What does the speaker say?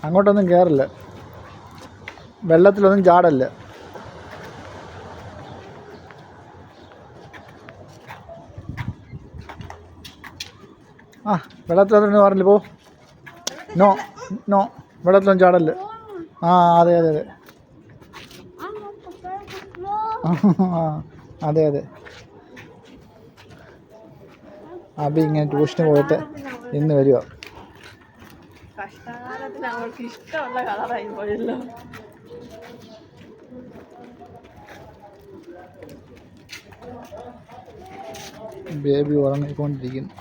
അങ്ങോട്ടൊന്നും കയറില്ല, വെള്ളത്തിലൊന്നും ചാടല്ല. ആ വെള്ളത്തിലൊന്നും പറഞ്ഞില്ല, പോ. നോ നോ, വെള്ളത്തിലൊന്നും ചാടല്ല. ആ അതെ അതെ അതെ അതെ അതെ. അബി ഇങ്ങനെ ട്യൂഷന് പോയിട്ട് ഇന്ന് വരുവാ. കഷ്ടകാലത്തിന് അവൾക്ക് ഇഷ്ടമുള്ള കളറായി പോയല്ലോ. ബേബി ഉറങ്ങിക്കൊണ്ടിരിക്കുന്നു.